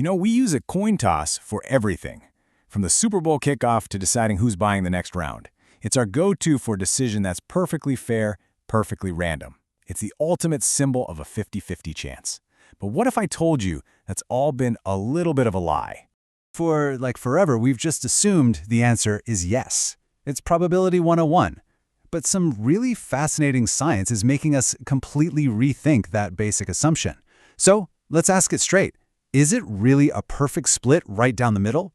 We use a coin toss for everything, from the Super Bowl kickoff to deciding who's buying the next round. It's our go-to for a decision that's perfectly fair, perfectly random. It's the ultimate symbol of a 50-50 chance. But what if I told you that's all been a little bit of a lie? For forever, we've just assumed the answer is yes. It's probability 101. But some really fascinating science is making us completely rethink that basic assumption. So let's ask it straight. Is it really a perfect split right down the middle?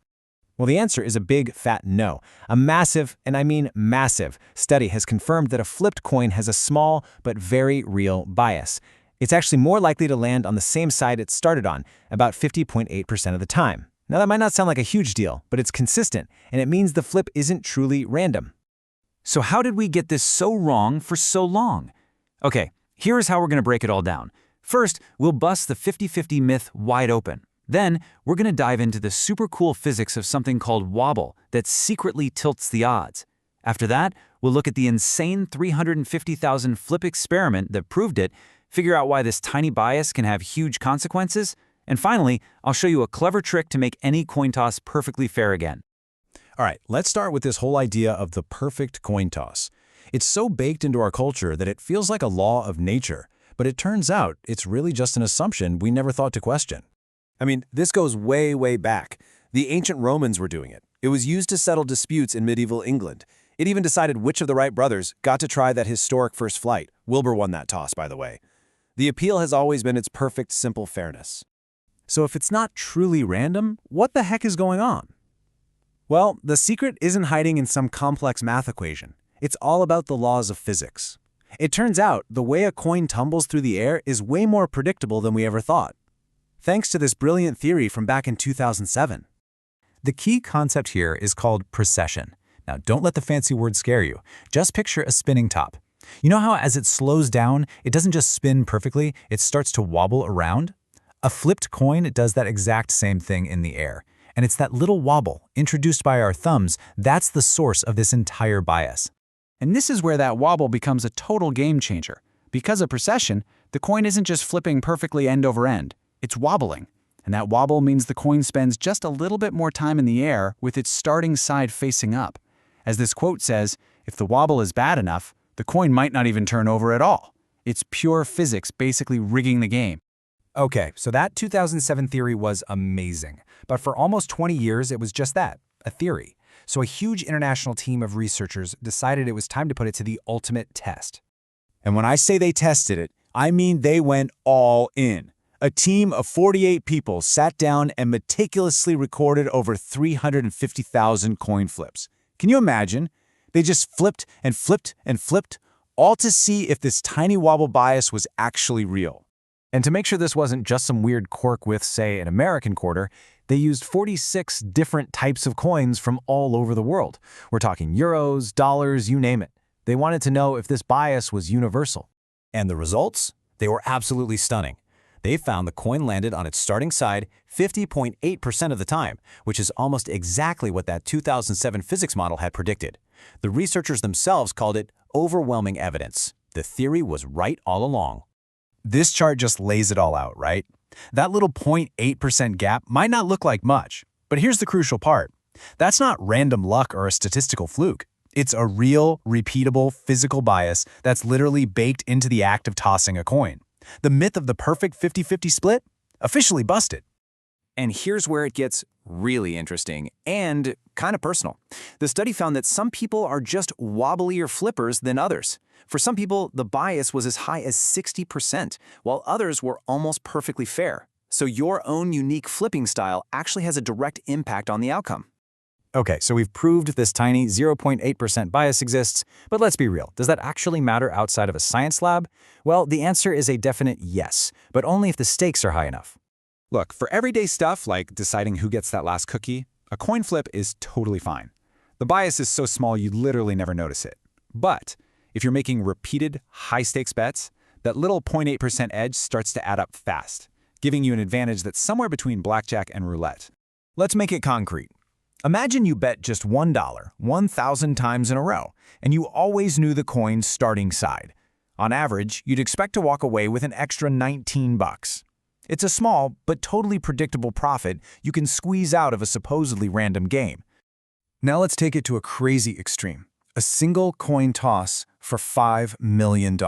Well, the answer is a big, fat no. A massive, and I mean massive, study has confirmed that a flipped coin has a small but very real bias. It's actually more likely to land on the same side it started on, about 50.8% of the time. Now, that might not sound like a huge deal, but it's consistent, and it means the flip isn't truly random. So how did we get this so wrong for so long? Okay, here's how we're going to break it all down. First, we'll bust the 50-50 myth wide open. Then, we're going to dive into the super cool physics of something called Wobble that secretly tilts the odds. After that, we'll look at the insane 350,000 flip experiment that proved it, figure out why this tiny bias can have huge consequences, and finally, I'll show you a clever trick to make any coin toss perfectly fair again. All right, let's start with this whole idea of the perfect coin toss. It's so baked into our culture that it feels like a law of nature, but it turns out it's really just an assumption we never thought to question. This goes way, way back. The ancient Romans were doing it. It was used to settle disputes in medieval England. It even decided which of the Wright brothers got to try that historic first flight. Wilbur won that toss, by the way. The appeal has always been its perfect, simple fairness. So if it's not truly random, what the heck is going on? Well, the secret isn't hiding in some complex math equation. It's all about the laws of physics. It turns out the way a coin tumbles through the air is way more predictable than we ever thought, thanks to this brilliant theory from back in 2007. The key concept here is called precession. Now, don't let the fancy word scare you. Just picture a spinning top. You know how as it slows down, it doesn't just spin perfectly, it starts to wobble around? A flipped coin does that exact same thing in the air. And it's that little wobble, introduced by our thumbs, that's the source of this entire bias. And this is where that wobble becomes a total game changer. Because of precession, the coin isn't just flipping perfectly end over end, it's wobbling. And that wobble means the coin spends just a little bit more time in the air with its starting side facing up. As this quote says, if the wobble is bad enough, the coin might not even turn over at all. It's pure physics basically rigging the game. Okay, so that 2007 theory was amazing. But for almost 20 years, it was just that, a theory. So a huge international team of researchers decided it was time to put it to the ultimate test. And when I say they tested it, I mean they went all in. A team of 48 people sat down and meticulously recorded over 350,000 coin flips. Can you imagine? They just flipped and flipped and flipped, all to see if this tiny wobble bias was actually real. And to make sure this wasn't just some weird quirk with, say, an American quarter, they used 46 different types of coins from all over the world. We're talking euros, dollars, you name it. They wanted to know if this bias was universal. And the results? They were absolutely stunning. They found the coin landed on its starting side 50.8% of the time, which is almost exactly what that 2007 physics model had predicted. The researchers themselves called it overwhelming evidence. The theory was right all along. This chart just lays it all out, right? That little 0.8% gap might not look like much, but here's the crucial part. That's not random luck or a statistical fluke. It's a real, repeatable physical bias that's literally baked into the act of tossing a coin. The myth of the perfect 50-50 split? Officially busted. And here's where it gets really interesting and kind of personal. The study found that some people are just wobblier flippers than others. For some people, the bias was as high as 60%, while others were almost perfectly fair. So your own unique flipping style actually has a direct impact on the outcome. Okay, so we've proved this tiny 0.8% bias exists, but let's be real. Does that actually matter outside of a science lab? Well, the answer is a definite yes, but only if the stakes are high enough. Look, for everyday stuff like deciding who gets that last cookie, a coin flip is totally fine. The bias is so small you literally never notice it. But if you're making repeated high-stakes bets, that little 0.8% edge starts to add up fast, giving you an advantage that's somewhere between blackjack and roulette. Let's make it concrete. Imagine you bet just $1, 1,000 times in a row, and you always knew the coin's starting side. On average, you'd expect to walk away with an extra 19 bucks. It's a small but totally predictable profit you can squeeze out of a supposedly random game. Now let's take it to a crazy extreme. A single coin toss for $5 million.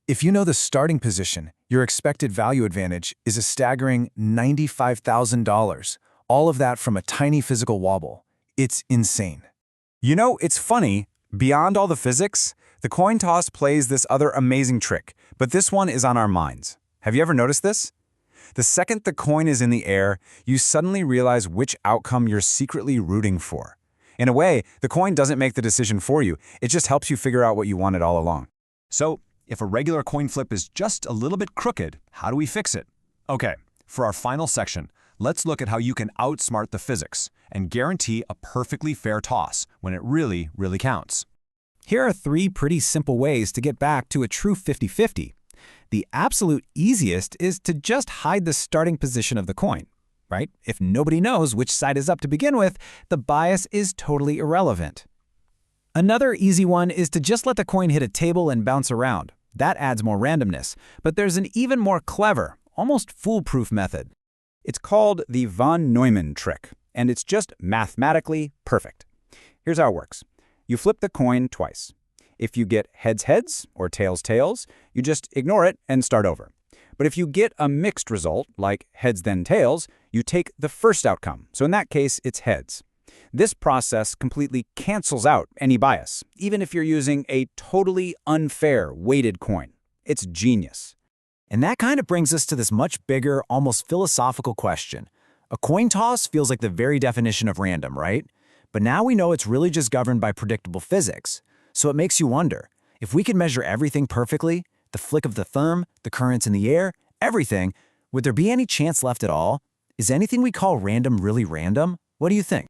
If you know the starting position, your expected value advantage is a staggering $95,000. All of that from a tiny physical wobble. It's insane. You know, it's funny, beyond all the physics, the coin toss plays this other amazing trick, but this one is on our minds. Have you ever noticed this? The second the coin is in the air, you suddenly realize which outcome you're secretly rooting for. In a way, the coin doesn't make the decision for you, it just helps you figure out what you wanted all along. So, if a regular coin flip is just a little bit crooked, how do we fix it? Okay, for our final section, let's look at how you can outsmart the physics and guarantee a perfectly fair toss when it really, really counts. Here are 3 pretty simple ways to get back to a true 50-50. The absolute easiest is to just hide the starting position of the coin, right? If nobody knows which side is up to begin with, the bias is totally irrelevant. Another easy one is to just let the coin hit a table and bounce around. That adds more randomness, but there's an even more clever, almost foolproof method. It's called the von Neumann trick, and it's just mathematically perfect. Here's how it works. You flip the coin twice. If you get heads heads or tails tails, you just ignore it and start over. But if you get a mixed result, like heads then tails, you take the first outcome. So in that case, it's heads. This process completely cancels out any bias, even if you're using a totally unfair weighted coin. It's genius. And that kind of brings us to this much bigger, almost philosophical question. A coin toss feels like the very definition of random, right? But now we know it's really just governed by predictable physics. So it makes you wonder, if we could measure everything perfectly, the flick of the thumb, the currents in the air, everything, would there be any chance left at all? Is anything we call random really random? What do you think?